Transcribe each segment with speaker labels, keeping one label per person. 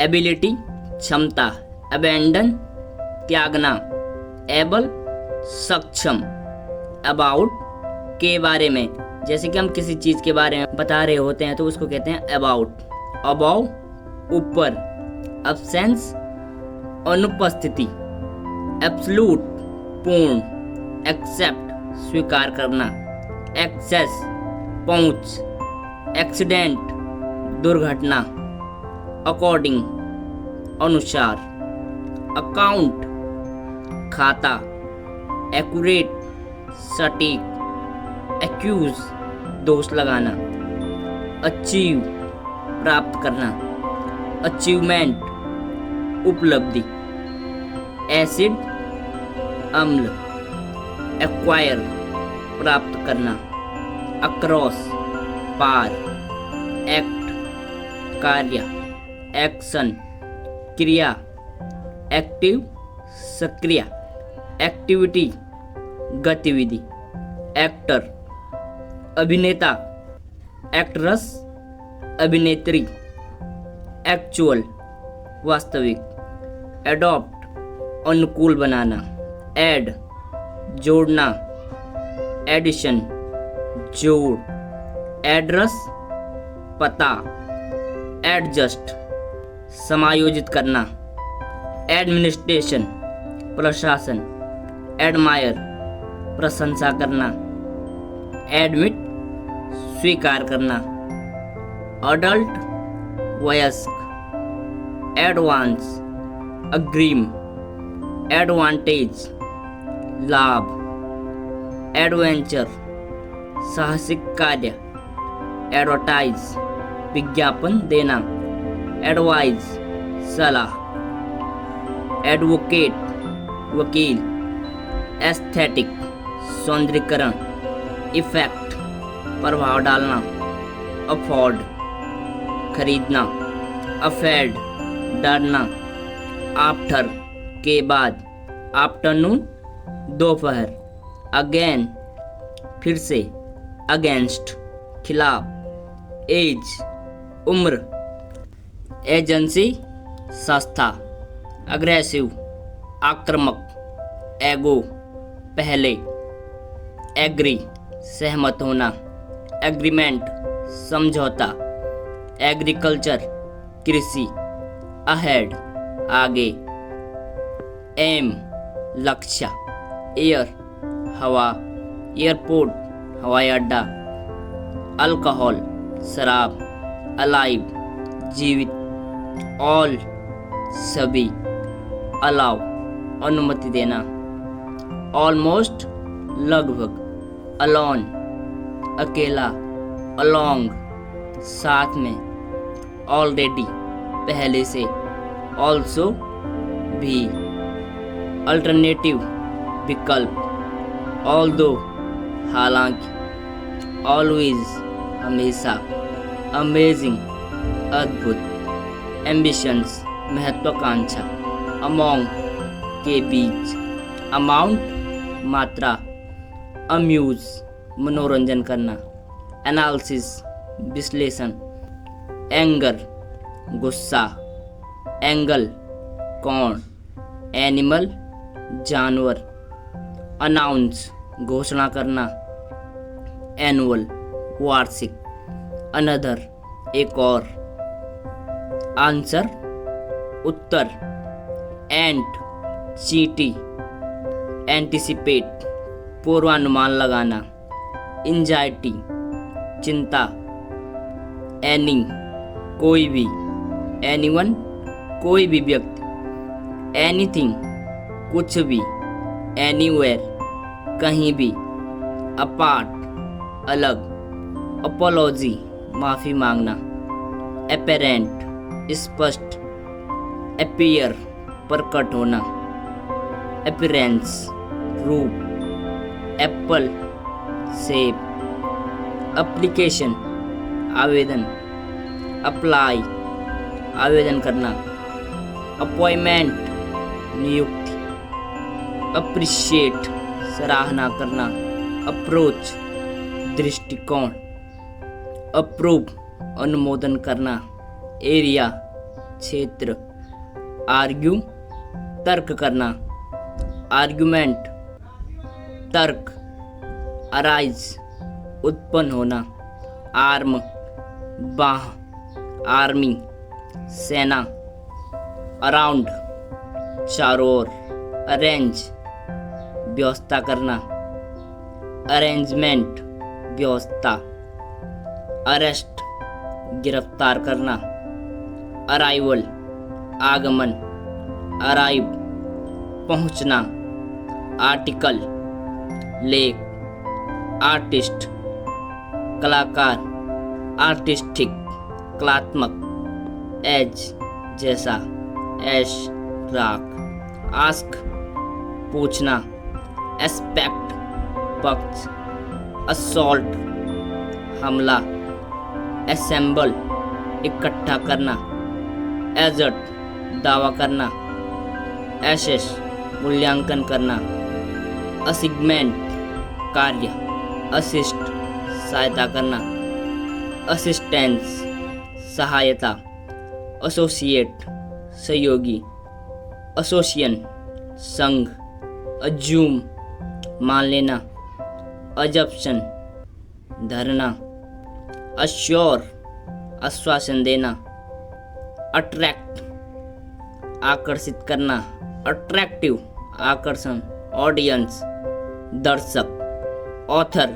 Speaker 1: Ability क्षमता, abandon त्यागना, able सक्षम, अबाउट के बारे में, जैसे कि हम किसी चीज के बारे में बता रहे होते हैं तो उसको कहते हैं अबाउट। अबाउ ऊपर, अब्सेंस अनुपस्थिति, एब्सलूट पूर्ण, एक्सेप्ट स्वीकार करना, एक्सेस पहुंच, एक्सीडेंट दुर्घटना, अकॉर्डिंग अनुसार, अकाउंट खाता, एक्यूरेट सटीक, एक्यूज दोष लगाना, अचीव प्राप्त करना, अचीवमेंट उपलब्धि, एसिड अम्ल, एक्वायर प्राप्त करना, अक्रॉस पार, एक्ट कार्य, एक्शन क्रिया, एक्टिव सक्रिय, एक्टिविटी गतिविधि, एक्टर अभिनेता, एक्ट्रेस अभिनेत्री, एक्चुअल वास्तविक, एडॉप्ट अनुकूल बनाना, ऐड जोड़ना, एडिशन जोड़, एड्रेस पता, एडजस्ट समायोजित करना, एडमिनिस्ट्रेशन प्रशासन, एडमायर प्रशंसा करना, एडमिट स्वीकार करना, अडल्ट वयस्क, एडवांस अग्रिम, एडवांटेज लाभ, एडवेंचर साहसिक कार्य, एडवर्टाइज विज्ञापन देना, एडवाइज सलाह, एडवोकेट वकील, एस्थेटिक सौंदर्यीकरण, इफेक्ट प्रभाव डालना, अफोर्ड खरीदना, अफेड डरना, आफ्टर के बाद, आफ्टरनून दोपहर, अगेन फिर से, अगेंस्ट खिलाफ, एज उम्र, एजेंसी संस्था, अग्रेसिव आक्रामक, एगो पहले, एग्री सहमत होना, एग्रीमेंट समझौता, एग्रीकल्चर कृषि, अहेड आगे, एम लक्ष्य, एयर हवा, एयरपोर्ट हवाई अड्डा, अल्कोहल शराब, अलाइव जीवित, ऑल सभी, अलाउ अनुमति देना, ऑलमोस्ट लगभग, अलोन अकेला, अलोंग साथ में, ऑलरेडी पहले से, ऑल्सो भी, अल्टरनेटिव विकल्प, ऑल्दो हालांकि, ऑलवेज हमेशा, अमेजिंग अद्भुत, एम्बिशंस महत्वाकांक्षा, अमोंग के बीच, अमाउंट मात्रा, अम्यूज मनोरंजन करना, एनालिसिस विश्लेषण, एंगर गुस्सा, एंगल कोण, एनिमल जानवर, अनाउंस घोषणा करना, एनुअल वार्षिक, अनदर एक और, आंसर उत्तर, एंट चींटी, एंटिसिपेट पूर्वानुमान लगाना, एंजाइटी चिंता, एनी कोई भी, एनीवन कोई भी व्यक्ति, एनीथिंग कुछ भी, एनीवेयर कहीं भी, अपार्ट अलग, अपोलॉजी माफी मांगना, एपेरेंट स्पष्ट, अपीयर प्रकट होना, अपीयरेंस रूप, एप्पल सेब, एप्लीकेशन आवेदन, अप्लाई आवेदन करना, अपॉइंटमेंट नियुक्ति, अप्रिशिएट सराहना करना, अप्रोच दृष्टिकोण, अप्रूव अनुमोदन करना, एरिया क्षेत्र। आर्ग्यू तर्क करना। आर्गुमेंट तर्क। अराइज उत्पन्न होना। आर्म बाह। आर्मी सेना। अराउंड चारों ओर। अरेंज व्यवस्था करना। अरेंजमेंट व्यवस्था। अरेस्ट गिरफ्तार करना। अराइवल आगमन। अराइव पहुंचना। आर्टिकल लेख। आर्टिस्ट कलाकार। आर्टिस्टिक कलात्मक। एज जैसा। ऐश राख। आस्क पूछना। एस्पेक्ट पक्ष। असॉल्ट हमला। असेंबल इकट्ठा करना। एजर्ट दावा करना। एसेस मूल्यांकन करना। असिगमेंट कार्य। असिस्ट सहायता करना। असिस्टेंस सहायता। एसोसिएट सहयोगी। एसोसिएशन संघ। अज्यूम मान लेना। अजप्शन धरना। अश्योर आश्वासन देना। अट्रैक्ट आकर्षित करना। अट्रैक्टिव आकर्षण। ऑडियंस दर्शक। ऑथर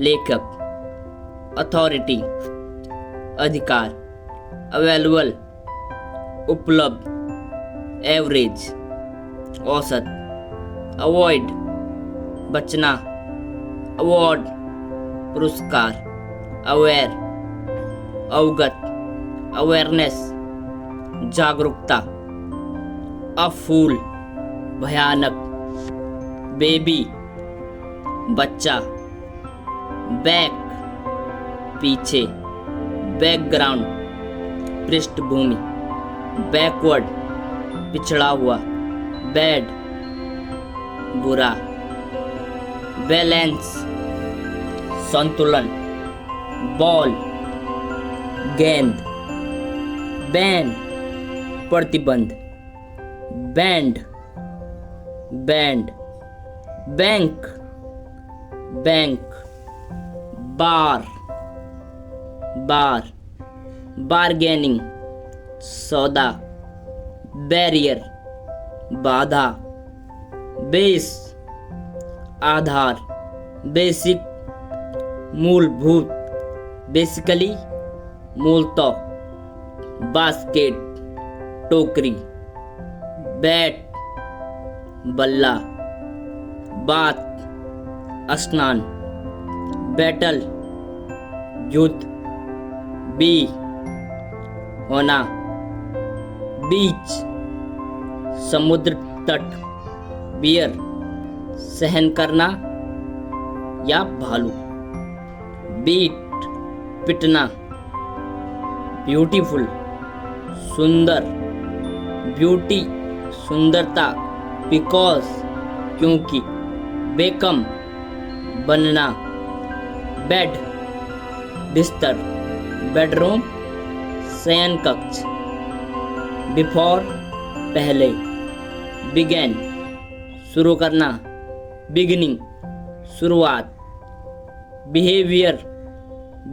Speaker 1: लेखक। अथॉरिटी अधिकार। अवेलेबल उपलब्ध। एवरेज औसत। अवॉइड बचना। अवार्ड पुरस्कार। अवेयर अवगत। अवेयरनेस जागरूकता। अफूल भयानक। बेबी बच्चा। बैक पीछे। बैकग्राउंड पृष्ठभूमि। बैकवर्ड पिछड़ा हुआ। बैड बुरा। बैलेंस संतुलन। बॉल गेंद। बैन प्रतिबंध। Band band. Bank bank. Bar bar. Bargaining सौदा। बैरियर बाधा। बेस आधार। बेसिक मूलभूत। बेसिकली मूलतः। बास्केट टोकरी। बैट बल्ला। बात स्नान। बैटल युद्ध। बी होना। बीच समुद्र तट। बियर सहन करना या भालू। बीट पिटना। ब्यूटीफुल सुंदर। ब्यूटी सुंदरता। बिकॉज क्योंकि। बेकम बनना। बेड बिस्तर। बेडरूम शयन कक्ष। बिफोर पहले। बिगेन शुरू करना। बिगिनिंग शुरुआत। बिहेवियर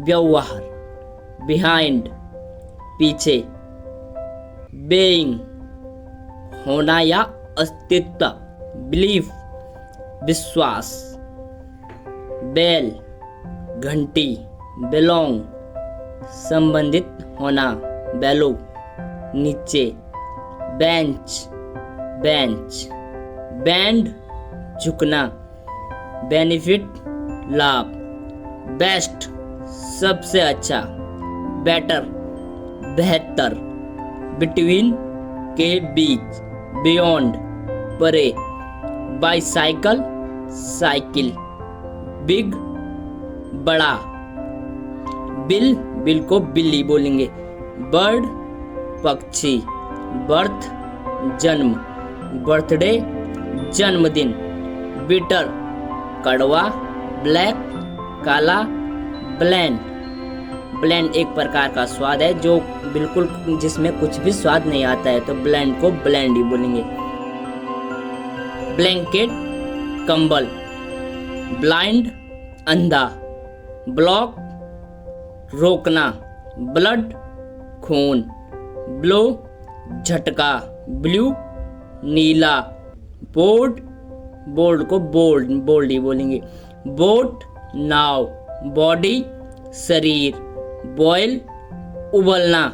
Speaker 1: व्यवहार। बिहाइंड पीछे। बेइंग होना या अस्तित्व। बिलीफ विश्वास। बेल घंटी। बिलोंग संबंधित होना। बेलो नीचे। Bench bench. बैंड झुकना। बेनिफिट लाभ। बेस्ट सबसे अच्छा। बेटर बेहतर। बिटवीन के बीच। बियॉन्ड परे। Bicycle cycle. बिग बड़ा। बिल बिल को बिल्ली बोलेंगे। बर्ड पक्षी। बर्थ जन्म। बर्थडे जन्मदिन। बिटर कड़वा। ब्लैक काला। ब्लेंड ब्लेंड एक प्रकार का स्वाद है जो बिल्कुल जिसमें कुछ भी स्वाद नहीं आता है, तो ब्लैंड को ब्लैंड ही बोलेंगे। ब्लैंकेट कंबल, ब्लाइंड अंधा, ब्लॉक रोकना, ब्लड खून, ब्लो झटका, ब्लू नीला, बोर्ड बोल्ड को बोल्ड ही बोलेंगे। बोट नाव, बॉडी शरीर, बॉयल उबलना,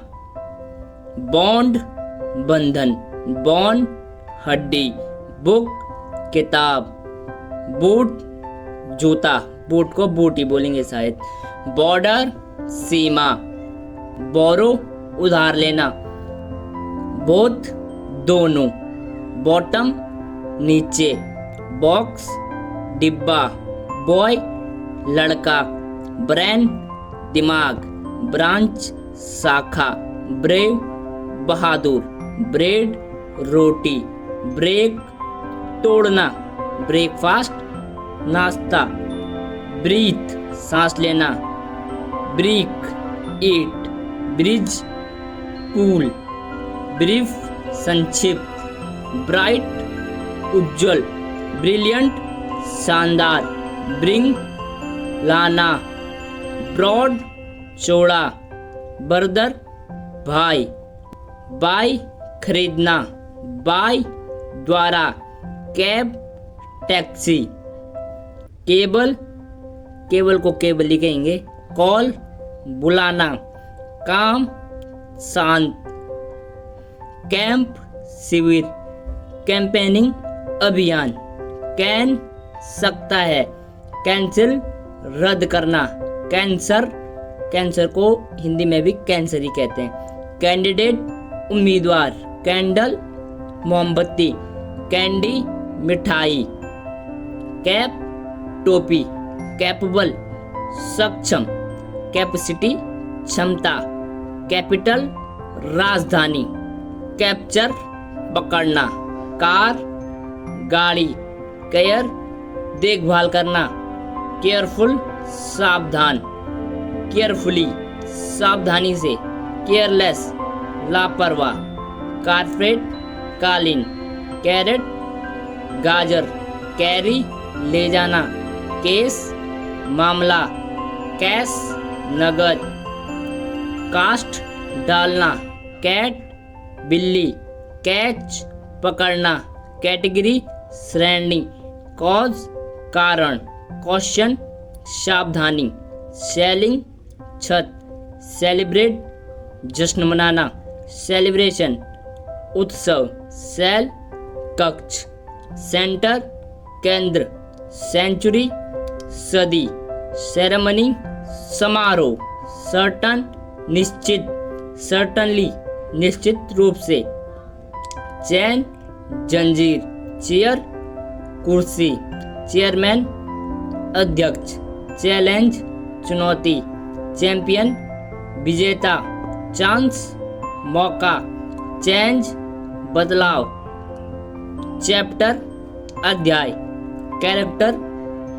Speaker 1: बॉन्ड बंधन, बॉन्ड हड्डी, बुक किताब, बूट जूता, बूट को बूट ही बोलेंगे शायद। बॉर्डर सीमा, बोरो उधार लेना, बोथ दोनों, बॉटम नीचे, बॉक्स डिब्बा, बॉय लड़का, ब्रेन दिमाग, ब्रांच शाखा, ब्रेव बहादुर, ब्रेड रोटी, ब्रेक तोड़ना, ब्रेकफास्ट नाश्ता, ब्रीथ सांस लेना, ब्रीक ईट, ब्रिज पुल, ब्रीफ संक्षिप्त, ब्राइट उज्जवल, ब्रिलियंट शानदार, ब्रिंग लाना, ब्रॉड चौड़ा, बर्दर भाई, बाय खरीदना, बाय द्वारा, कैब टैक्सी, केबल केबल को केबल ही कहेंगे, कॉल बुलाना, काम शांत, कैंप शिविर, कैंपेनिंग अभियान, कैन सकता है, कैंसिल रद्द करना, कैंसर कैंसर को हिंदी में भी कैंसर ही कहते हैं, कैंडिडेट उम्मीदवार, कैंडल मोमबत्ती, कैंडी मिठाई, कैप टोपी, कैपेबल सक्षम, कैपेसिटी क्षमता, कैपिटल राजधानी, कैप्चर पकड़ना, कार गाड़ी, केयर देखभाल करना, केयरफुल सावधान, केयरफुली सावधानी से, केयरलेस लापरवाह, कारपेट कालीन, कैरेट गाजर, कैरी ले जाना, केस मामला, कैश नगद, कास्ट डालना, कैट बिल्ली, कैच पकड़ना, कैटेगरी श्रेणी, कॉज कारण, क्वेश्चन सावधानी, सेलिंग छत, सेलिब्रेट जश्न मनाना, सेलिब्रेशन उत्सव, सेल कक्ष, सेंटर केंद्र, सेंचुरी सदी, सेरेमनी समारोह, सर्टन निश्चित, सर्टनली निश्चित रूप से, चैन जंजीर, चेयर कुर्सी, चेयरमैन अध्यक्ष, चैलेंज चुनौती, चैंपियन विजेता, चांस मौका, चेंज बदलाव, चैप्टर अध्याय, कैरेक्टर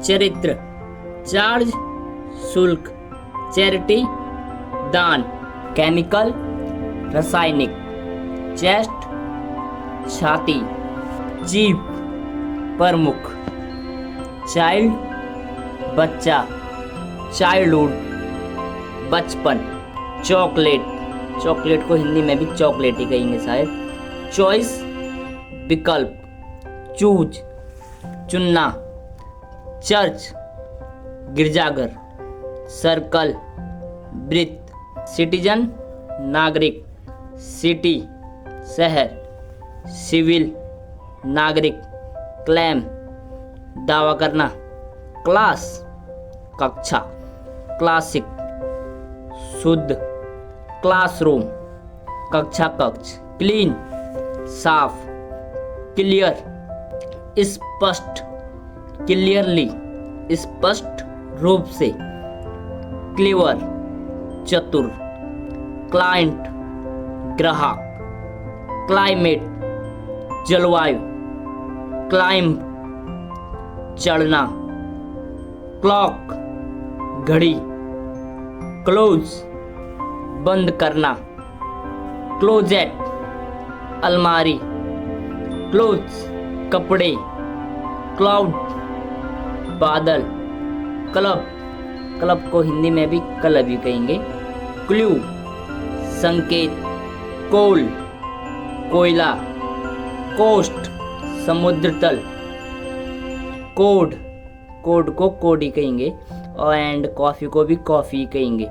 Speaker 1: चरित्र, चार्ज शुल्क, चैरिटी दान, केमिकल रासायनिक, चेस्ट छाती, चीफ प्रमुख, चाइल्ड बच्चा, चाइल्डहुड बचपन, चॉकलेट चॉकलेट को हिंदी में भी चॉकलेट ही कहेंगे शायद, चॉइस विकल्प, चूज चुनना, चर्च गिरजाघर, सर्कल वृत्त, सिटीजन नागरिक, सिटी शहर, सिविल नागरिक, क्लेम दावा करना, क्लास कक्षा, क्लासिक शुद्ध, क्लासरूम कक्षा कक्ष, क्लीन साफ, क्लियर स्पष्ट, क्लियरली स्पष्ट रूप से, क्लीवर चतुर, क्लाइंट ग्राहक, क्लाइमेट जलवायु, क्लाइंब चढ़ना, क्लॉक घड़ी, क्लोज बंद करना, क्लोजेट अलमारी, क्लोथ्स कपड़े, क्लाउड बादल, क्लब क्लब को हिंदी में भी क्लब ही कहेंगे, क्लू संकेत, कोल कोयला, कोस्ट समुद्र तल, कोड कोड को कोड ही कहेंगे और एंड कॉफ़ी को भी कॉफ़ी ही कहेंगे,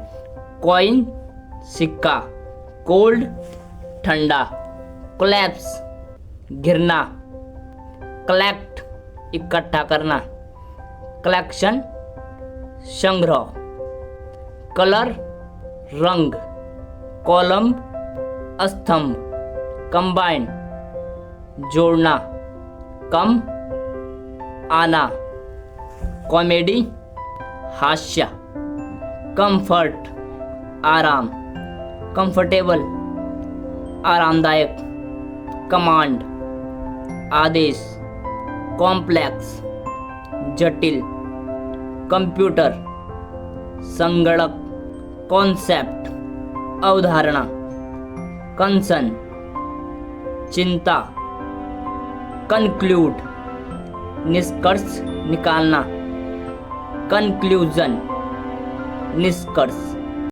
Speaker 1: कॉइन सिक्का, कोल्ड ठंडा, कोलैप्स गिरना, कलेक्ट इकट्ठा करना, कलेक्शन संग्रह, कलर रंग, कॉलम स्तंभ, कंबाइन जोड़ना, कम आना, कॉमेडी हास्य, कंफर्ट आराम, कंफर्टेबल आरामदायक, कमांड आदेश, कॉम्प्लेक्स जटिल, कंप्यूटर संगणक, कॉन्सेप्ट अवधारणा, कंसन चिंता, कंक्लूड निष्कर्ष निकालना, कंक्लूजन निष्कर्ष।